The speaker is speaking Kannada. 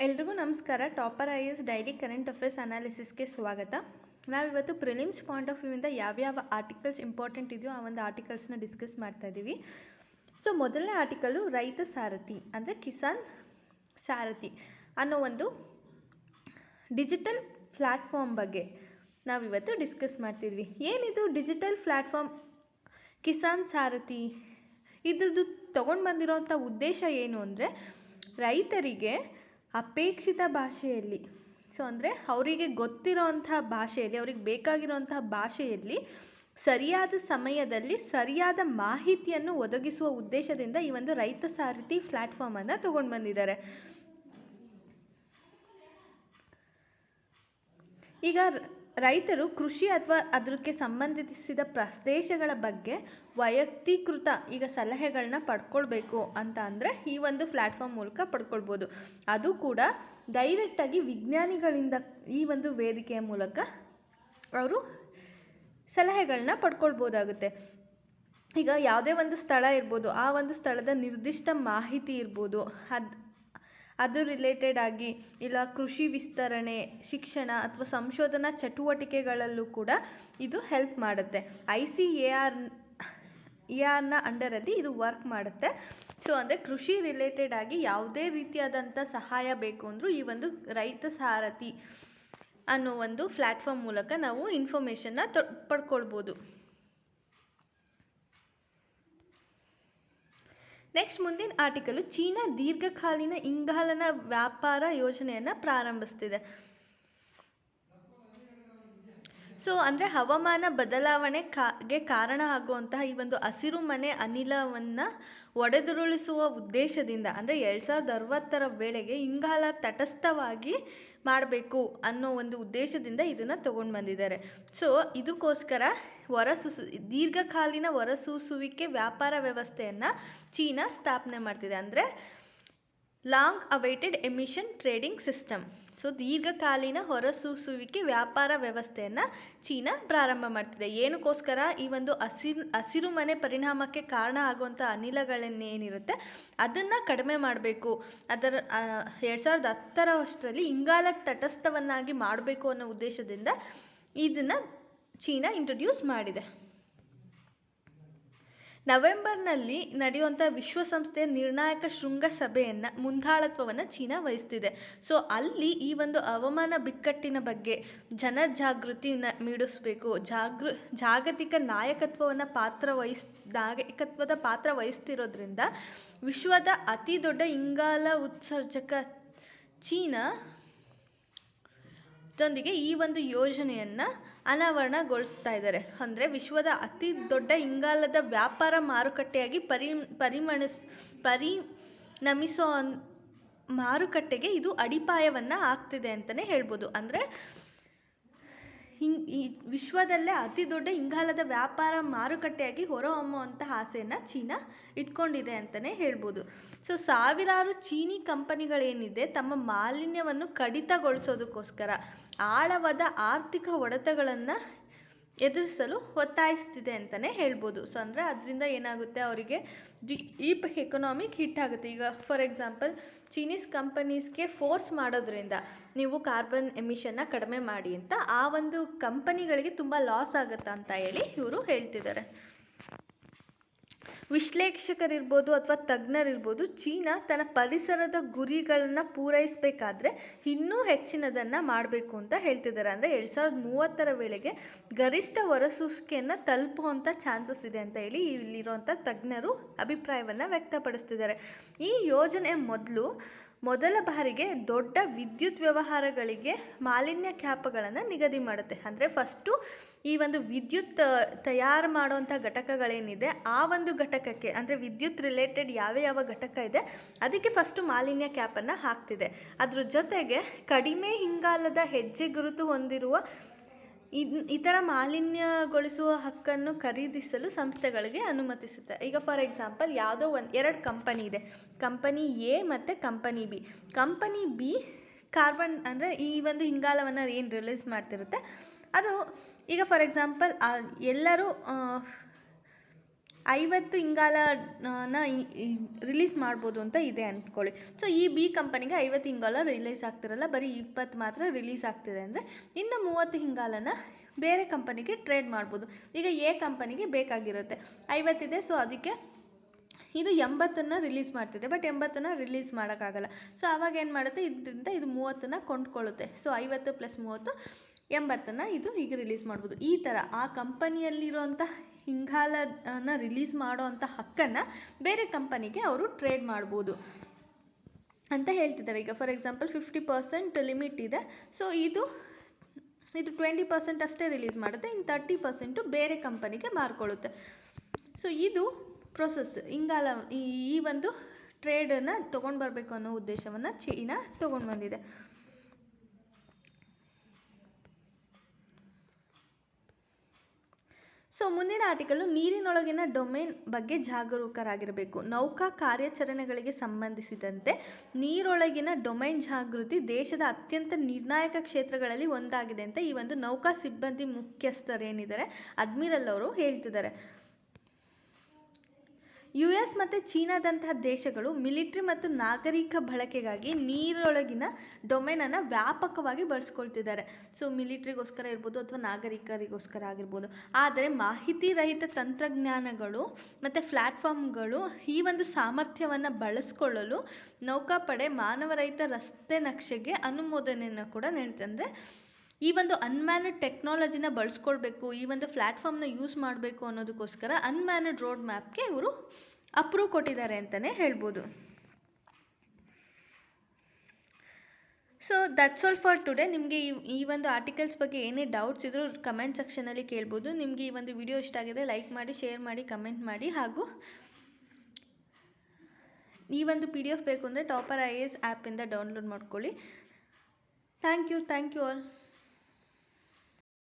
ಎಲ್ರಿಗೂ ನಮಸ್ಕಾರ. Topper IAS daily current affairs ಅನಾಲಿಸಿಸ್ಗೆ ಸ್ವಾಗತ. ನಾವಿವತ್ತು ಪ್ರಿಲಿಮ್ಸ್ ಪಾಯಿಂಟ್ ಆಫ್ ವ್ಯೂವಿಂದ ಯಾವ್ಯಾವ ಆರ್ಟಿಕಲ್ಸ್ ಇಂಪಾರ್ಟೆಂಟ್ ಇದೆಯೋ ಆ ಒಂದು ಆರ್ಟಿಕಲ್ಸ್ನ ಡಿಸ್ಕಸ್ ಮಾಡ್ತಾ ಇದ್ದೀವಿ. ಸೊ ಮೊದಲನೇ ಆರ್ಟಿಕಲು ರೈತ ಸಾರಥಿ ಅಂದರೆ ಕಿಸಾನ್ ಸಾರಥಿ ಅನ್ನೋ ಒಂದು ಡಿಜಿಟಲ್ ಪ್ಲ್ಯಾಟ್ಫಾರ್ಮ್ ಬಗ್ಗೆ ನಾವಿವತ್ತು ಡಿಸ್ಕಸ್ ಮಾಡ್ತಿದ್ವಿ. ಏನಿದು ಡಿಜಿಟಲ್ ಪ್ಲ್ಯಾಟ್ಫಾರ್ಮ್ ಕಿಸಾನ್ ಸಾರಥಿ? ಇದ್ರದ್ದು ತೊಗೊಂಡು ಬಂದಿರೋಂಥ ಉದ್ದೇಶ ಏನು ಅಂದರೆ ರೈತರಿಗೆ ಅಪೇಕ್ಷಿತ ಭಾಷೆಯಲ್ಲಿ, ಸೊ ಅಂದರೆ ಅವರಿಗೆ ಗೊತ್ತಿರೋಂಥ ಭಾಷೆಯಲ್ಲಿ, ಅವ್ರಿಗೆ ಬೇಕಾಗಿರೋಂತಹ ಭಾಷೆಯಲ್ಲಿ ಸರಿಯಾದ ಸಮಯದಲ್ಲಿ ಸರಿಯಾದ ಮಾಹಿತಿಯನ್ನು ಒದಗಿಸುವ ಉದ್ದೇಶದಿಂದ ಈ ಒಂದು ರೈತ ಸಾರಥಿ ಪ್ಲ್ಯಾಟ್ಫಾರ್ಮನ್ನು ತೊಗೊಂಡು ಬಂದಿದ್ದಾರೆ. ಈಗ ರೈತರು ಕೃಷಿ ಅಥವಾ ಅದಕ್ಕೆ ಸಂಬಂಧಿಸಿದ ಪ್ರದೇಶಗಳ ಬಗ್ಗೆ ವೈಯಕ್ತೀಕೃತ ಈಗ ಸಲಹೆಗಳನ್ನ ಪಡ್ಕೊಳ್ಬೇಕು ಅಂತ ಅಂದರೆ ಈ ಒಂದು ಪ್ಲ್ಯಾಟ್ಫಾರ್ಮ್ ಮೂಲಕ ಪಡ್ಕೊಳ್ಬೋದು. ಅದು ಕೂಡ ಡೈರೆಕ್ಟಾಗಿ ವಿಜ್ಞಾನಿಗಳಿಂದ ಈ ಒಂದು ವೇದಿಕೆಯ ಮೂಲಕ ಅವರು ಸಲಹೆಗಳನ್ನ ಪಡ್ಕೊಳ್ಬೋದಾಗುತ್ತೆ. ಈಗ ಯಾವುದೇ ಒಂದು ಸ್ಥಳ ಇರ್ಬೋದು, ಆ ಒಂದು ಸ್ಥಳದ ನಿರ್ದಿಷ್ಟ ಮಾಹಿತಿ ಇರ್ಬೋದು, ಅದು ರಿಲೇಟೆಡ್ ಆಗಿ ಇಲ್ಲ ಕೃಷಿ ವಿಸ್ತರಣೆ, ಶಿಕ್ಷಣ ಅಥವಾ ಸಂಶೋಧನಾ ಚಟುವಟಿಕೆಗಳಲ್ಲೂ ಕೂಡ ಇದು ಹೆಲ್ಪ್ ಮಾಡುತ್ತೆ. ICARನ ಅಂಡರಲ್ಲಿ ಇದು ವರ್ಕ್ ಮಾಡುತ್ತೆ. ಸೊ ಅಂದರೆ ಕೃಷಿ ರಿಲೇಟೆಡ್ ಆಗಿ ಯಾವುದೇ ರೀತಿಯಾದಂಥ ಸಹಾಯ ಬೇಕು ಅಂದರೂ ಈ ಒಂದು ರೈತ ಸಾರಥಿ ಅನ್ನೋ ಒಂದು ಪ್ಲ್ಯಾಟ್ಫಾರ್ಮ್ ಮೂಲಕ ನಾವು ಇನ್ಫಾರ್ಮೇಷನ್ನ ಪಡ್ಕೊಳ್ಬೋದು. ನೆಕ್ಸ್ಟ್ ಮುಂದಿನ ಆರ್ಟಿಕಲು ಚೀನಾ ದೀರ್ಘಕಾಲೀನ ಇಂಗಾಲನ ವ್ಯಾಪಾರ ಯೋಜನೆಯನ್ನು ಪ್ರಾರಂಭಿಸ್ತಿದೆ. ಸೊ ಅಂದರೆ ಹವಾಮಾನ ಬದಲಾವಣೆಗೆ ಕಾರಣ ಆಗುವಂತಹ ಈ ಒಂದು ಹಸಿರು ಮನೆ ಅನಿಲವನ್ನು ಒಡೆದುರುಳಿಸುವ ಉದ್ದೇಶದಿಂದ ಅಂದರೆ 2060ರ ವೇಳೆಗೆ ಇಂಗಾಲ ತಟಸ್ಥವಾಗಿ ಮಾಡಬೇಕು ಅನ್ನೋ ಒಂದು ಉದ್ದೇಶದಿಂದ ಇದನ್ನು ತೊಗೊಂಡು ಬಂದಿದ್ದಾರೆ. ಸೊ ಇದಕ್ಕೋಸ್ಕರ ದೀರ್ಘಕಾಲೀನ ಹೊರಸೂಸುವಿಕೆ ವ್ಯಾಪಾರ ವ್ಯವಸ್ಥೆಯನ್ನು ಚೀನಾ ಸ್ಥಾಪನೆ ಮಾಡ್ತಿದೆ. ಅಂದರೆ long awaited emission trading system. So ದೀರ್ಘಕಾಲೀನ ಹೊರಸೂಸುವಿಕೆ ವ್ಯಾಪಾರ ವ್ಯವಸ್ಥೆಯನ್ನು ಚೀನಾ ಪ್ರಾರಂಭ ಮಾಡ್ತಿದೆ. ಏನಕ್ಕೋಸ್ಕರ? ಈ ಒಂದು ಹಸಿರು ಮನೆ ಪರಿಣಾಮಕ್ಕೆ ಕಾರಣ ಆಗುವಂಥ ಅನಿಲಗಳನ್ನೇನಿರುತ್ತೆ ಅದನ್ನು ಕಡಿಮೆ ಮಾಡಬೇಕು, ಅದರ 2010ರಲ್ಲಿ ಇಂಗಾಲ ತಟಸ್ಥವನ್ನಾಗಿ ಮಾಡಬೇಕು ಅನ್ನೋ ಉದ್ದೇಶದಿಂದ ಇದನ್ನು ಚೀನಾ ಇಂಟ್ರೊಡ್ಯೂಸ್ ಮಾಡಿದೆ. ನವೆಂಬರ್ನಲ್ಲಿ ನಡೆಯುವಂಥ ವಿಶ್ವಸಂಸ್ಥೆಯ ನಿರ್ಣಾಯಕ ಶೃಂಗಸಭೆಯನ್ನು ಮುಂದಾಳತ್ವವನ್ನು ಚೀನಾ ವಹಿಸ್ತಿದೆ. ಸೊ ಅಲ್ಲಿ ಈ ಒಂದು ಹವಾಮಾನ ಬಿಕ್ಕಟ್ಟಿನ ಬಗ್ಗೆ ಜನಜಾಗೃತಿ ಮೂಡಿಸಬೇಕು, ಜಾಗತಿಕ ನಾಯಕತ್ವದ ಪಾತ್ರ ವಹಿಸ್ತಿರೋದ್ರಿಂದ ವಿಶ್ವದ ಅತಿ ದೊಡ್ಡ ಇಂಗಾಲ ಉತ್ಸರ್ಜಕ ಚೀನಾ ದೊಂದಿಗೆ ಈ ಒಂದು ಯೋಜನೆಯನ್ನು ಅನಾವರಣಗೊಳಿಸ್ತಾ ಇದ್ದಾರೆ. ಅಂದರೆ ವಿಶ್ವದ ಅತಿ ದೊಡ್ಡ ಇಂಗಾಲದ ವ್ಯಾಪಾರ ಮಾರುಕಟ್ಟೆಯಾಗಿ ಪರಿಣಮಿಸೋ ಮಾರುಕಟ್ಟೆಗೆ ಇದು ಅಡಿಪಾಯವನ್ನು ಹಾಕ್ತಿದೆ ಅಂತಲೇ ಹೇಳ್ಬೋದು. ಅಂದರೆ ಈ ವಿಶ್ವದಲ್ಲೇ ಅತಿ ದೊಡ್ಡ ಇಂಗಾಲದ ವ್ಯಾಪಾರ ಮಾರುಕಟ್ಟೆಯಾಗಿ ಹೊರಹೊಮ್ಮುವಂಥ ಆಸೆಯನ್ನು ಚೀನಾ ಇಟ್ಕೊಂಡಿದೆ ಅಂತಲೇ ಹೇಳ್ಬೋದು. ಸೊ ಸಾವಿರಾರು ಚೀನಿ ಕಂಪನಿಗಳೇನಿದೆ ತಮ್ಮ ಮಾಲಿನ್ಯವನ್ನು ಕಡಿತಗೊಳಿಸೋದಕ್ಕೋಸ್ಕರ ಆಳವಾದ ಆರ್ಥಿಕ ಹೊಡೆತಗಳನ್ನು ಎದುರಿಸಲು ಒತ್ತಾಯಿಸ್ತಿದೆ ಅಂತಲೇ ಹೇಳ್ಬೋದು. ಸೊ ಅಂದರೆ ಅದರಿಂದ ಏನಾಗುತ್ತೆ, ಅವರಿಗೆ ಡೀಪ್ ಎಕನಾಮಿಕ್ ಹಿಟ್ ಆಗುತ್ತೆ. ಈಗ ಫಾರ್ ಎಕ್ಸಾಂಪಲ್ ಚೀನೀಸ್ ಕಂಪನೀಸ್ಗೆ ಫೋರ್ಸ್ ಮಾಡೋದ್ರಿಂದ ನೀವು ಕಾರ್ಬನ್ ಎಮಿಷನ್ನ ಕಡಿಮೆ ಮಾಡಿ ಅಂತ ಆ ಒಂದು ಕಂಪನಿಗಳಿಗೆ ತುಂಬ ಲಾಸ್ ಆಗುತ್ತೆ ಅಂತ ಹೇಳಿ ಇವರು ಹೇಳ್ತಿದ್ದಾರೆ. ವಿಶ್ಲೇಷಕರಿರ್ಬೋದು ಅಥವಾ ತಜ್ಞರಿರ್ಬೋದು, ಚೀನಾ ತನ್ನ ಪರಿಸರದ ಗುರಿಗಳನ್ನು ಪೂರೈಸಬೇಕಾದ್ರೆ ಇನ್ನೂ ಹೆಚ್ಚಿನದನ್ನು ಮಾಡಬೇಕು ಅಂತ ಹೇಳ್ತಿದ್ದಾರೆ. ಅಂದರೆ 2030ರ ವೇಳೆಗೆ ಗರಿಷ್ಠ ಹೊರಸೂಸುವಿಕೆಯನ್ನು ತಲುಪುವಂಥ ಚಾನ್ಸಸ್ ಇದೆ ಅಂತ ಹೇಳಿ ಇಲ್ಲಿರುವಂಥ ತಜ್ಞರು ಅಭಿಪ್ರಾಯವನ್ನು ವ್ಯಕ್ತಪಡಿಸ್ತಿದ್ದಾರೆ. ಈ ಯೋಜನೆ ಮೊದಲ ಬಾರಿಗೆ ದೊಡ್ಡ ವಿದ್ಯುತ್ ವ್ಯವಹಾರಗಳಿಗೆ ಮಾಲಿನ್ಯ ಕ್ಯಾಪ್ಗಳನ್ನು ನಿಗದಿ ಮಾಡುತ್ತೆ. ಅಂದರೆ ಫಸ್ಟು ಈ ಒಂದು ವಿದ್ಯುತ್ ತಯಾರು ಮಾಡುವಂಥ ಘಟಕಗಳೇನಿದೆ ಆ ಒಂದು ಘಟಕಕ್ಕೆ, ಅಂದರೆ ವಿದ್ಯುತ್ ರಿಲೇಟೆಡ್ ಯಾವ ಘಟಕ ಇದೆ ಅದಕ್ಕೆ ಫಸ್ಟು ಮಾಲಿನ್ಯ ಕ್ಯಾಪನ್ನು ಹಾಕ್ತಿದೆ. ಅದ್ರ ಜೊತೆಗೆ ಕಡಿಮೆ ಇಂಗಾಲದ ಹೆಜ್ಜೆ ಗುರುತು ಹೊಂದಿರುವ ಇತರ ಮಾಲಿನ್ಯಗೊಳಿಸುವ ಹಕ್ಕನ್ನು ಖರೀದಿಸಲು ಸಂಸ್ಥೆಗಳಿಗೆ ಅನುಮತಿಸುತ್ತೆ. ಈಗ ಫಾರ್ ಎಕ್ಸಾಂಪಲ್ ಯಾವುದೋ ಎರಡು ಕಂಪನಿ ಇದೆ, ಕಂಪನಿ ಎ ಮತ್ತು company B. Company B carbon ಅಂದರೆ ಈ ಒಂದು ಇಂಗಾಲವನ್ನು ಏನು ರಿಲೀಸ್ ಮಾಡ್ತಿರುತ್ತೆ ಅದು, ಈಗ ಫಾರ್ ಎಕ್ಸಾಂಪಲ್ ಎಲ್ಲರೂ 50 ಇಂಗಾಲನ ರಿಲೀಸ್ ಮಾಡ್ಬೋದು ಅಂತ ಇದೆ ಅಂದ್ಕೊಳ್ಳಿ. ಸೊ ಈ ಬಿ ಕಂಪನಿಗೆ 50 ಇಂಗಾಲ ರಿಲೀಸ್ ಆಗ್ತಿರಲ್ಲ, ಬರೀ 20 ಮಾತ್ರ ರಿಲೀಸ್ ಆಗ್ತಿದೆ ಅಂದರೆ ಇನ್ನು 30 ಇಂಗಾಲನ ಬೇರೆ ಕಂಪನಿಗೆ ಟ್ರೇಡ್ ಮಾಡ್ಬೋದು. ಈಗ ಎ ಕಂಪನಿಗೆ ಬೇಕಾಗಿರುತ್ತೆ 50 ಇದೆ, ಸೊ ಅದಕ್ಕೆ ಇದು 80ನ್ನು ರಿಲೀಸ್ ಮಾಡ್ತಿದೆ, ಬಟ್ 80ನ್ನು ರಿಲೀಸ್ ಮಾಡೋಕ್ಕಾಗಲ್ಲ. ಸೊ ಆವಾಗ ಏನು ಮಾಡುತ್ತೆ, ಇದರಿಂದ ಇದು 30ನ್ನು ಕೊಂಡ್ಕೊಳ್ಳುತ್ತೆ. ಸೊ 50 + 30 80ನ್ನು ಇದು ಈಗ ರಿಲೀಸ್ ಮಾಡ್ಬೋದು. ಈ ಥರ ಆ ಕಂಪನಿಯಲ್ಲಿರುವಂಥ ಇಂಗಾಲನ ರಿಲೀಸ್ ಮಾಡೋ ಅಂಥ ಹಕ್ಕನ್ನು ಬೇರೆ ಕಂಪನಿಗೆ ಅವರು ಟ್ರೇಡ್ ಮಾಡ್ಬೋದು ಅಂತ ಹೇಳ್ತಿದ್ದಾರೆ. ಈಗ ಫಾರ್ ಎಕ್ಸಾಂಪಲ್ 50% ಲಿಮಿಟ್ ಇದೆ, ಸೊ ಇದು 20% ಅಷ್ಟೇ ರಿಲೀಸ್ ಮಾಡುತ್ತೆ, ಇನ್ನು 30% ಬೇರೆ ಕಂಪನಿಗೆ ಮಾರ್ಕೊಳ್ಳುತ್ತೆ. ಸೊ ಇದು ಪ್ರೊಸೆಸ್. ಇಂಗಾಲ ಈ ಒಂದು ಟ್ರೇಡನ್ನು ತೊಗೊಂಡು ಬರಬೇಕು ಅನ್ನೋ ಉದ್ದೇಶವನ್ನು ಚೀನಾ ತೊಗೊಂಡು ಬಂದಿದೆ. ಸೊ ಮುಂದಿನ ಆರ್ಟಿಕಲ್ಲು ನೀರಿನೊಳಗಿನ ಡೊಮೇನ್ ಬಗ್ಗೆ ಜಾಗರೂಕರಾಗಿರಬೇಕು. ನೌಕಾ ಕಾರ್ಯಾಚರಣೆಗಳಿಗೆ ಸಂಬಂಧಿಸಿದಂತೆ ನೀರೊಳಗಿನ ಡೊಮೇನ್ ಜಾಗೃತಿ ದೇಶದ ಅತ್ಯಂತ ನಿರ್ಣಾಯಕ ಕ್ಷೇತ್ರಗಳಲ್ಲಿ ಒಂದಾಗಿದೆ ಅಂತ ಈ ಒಂದು ನೌಕಾ ಸಿಬ್ಬಂದಿ ಮುಖ್ಯಸ್ಥರೇನಿದ್ದಾರೆ ಅಡ್ಮಿರಲ್ ಅವರು ಹೇಳ್ತಿದ್ದಾರೆ. US ಮತ್ತು ಚೀನಾದಂತಹ ದೇಶಗಳು ಮಿಲಿಟರಿ ಮತ್ತು ನಾಗರಿಕ ಬಳಕೆಗಾಗಿ ನೀರೊಳಗಿನ ಡೊಮೇನನ್ನು ವ್ಯಾಪಕವಾಗಿ ಬಳಸ್ಕೊಳ್ತಿದ್ದಾರೆ. ಸೊ ಮಿಲಿಟರಿಗೋಸ್ಕರ ಇರ್ಬೋದು ಅಥವಾ ನಾಗರಿಕರಿಗೋಸ್ಕರ ಆಗಿರ್ಬೋದು. ಆದರೆ ಮಾಹಿತಿ ರಹಿತ ತಂತ್ರಜ್ಞಾನಗಳು ಮತ್ತು ಪ್ಲ್ಯಾಟ್ಫಾರ್ಮ್ಗಳು ಈ ಒಂದು ಸಾಮರ್ಥ್ಯವನ್ನು ಬಳಸ್ಕೊಳ್ಳಲು ನೌಕಾಪಡೆ ಮಾನವರಹಿತ ರಸ್ತೆ ನಕ್ಷೆಗೆ ಅನುಮೋದನೆಯನ್ನು ಕೂಡ ನೀಡುತ್ತೆ. ಅಂದರೆ ಈ ಒಂದು ಅನ್ಮ್ಯಾನ್ಡ್ ಟೆಕ್ನಾಲಜಿನ ಬಳಸ್ಕೊಳ್ಬೇಕು, ಈ ಒಂದು ಪ್ಲ್ಯಾಟ್ಫಾರ್ಮ್ನ ಯೂಸ್ ಮಾಡಬೇಕು ಅನ್ನೋದಕ್ಕೋಸ್ಕರ ಅನ್ಮ್ಯಾನ್ಡ್ ರೋಡ್ ಮ್ಯಾಪ್ಗೆ ಇವರು ಅಪ್ರೂವ್ ಕೊಟ್ಟಿದ್ದಾರೆ ಅಂತಲೇ ಹೇಳ್ಬೋದು. So that's all for today. ನಿಮಗೆ ಈ ಒಂದು ಆರ್ಟಿಕಲ್ಸ್ ಬಗ್ಗೆ ಏನೇ ಡೌಟ್ಸ್ ಇದ್ರೂ ಕಮೆಂಟ್ ಸೆಕ್ಷನಲ್ಲಿ ಕೇಳ್ಬೋದು. ನಿಮಗೆ ಈ ಒಂದು ವಿಡಿಯೋ ಇಷ್ಟ ಆಗಿದ್ರೆ ಲೈಕ್ ಮಾಡಿ, ಶೇರ್ ಮಾಡಿ, ಕಮೆಂಟ್ ಮಾಡಿ. ಹಾಗೂ ಈ ಒಂದು PDF ಬೇಕು ಅಂದರೆ ಟಾಪರ್ IAS ಆ್ಯಪಿಂದ ಡೌನ್ಲೋಡ್ ಮಾಡ್ಕೊಳ್ಳಿ. Thank you all.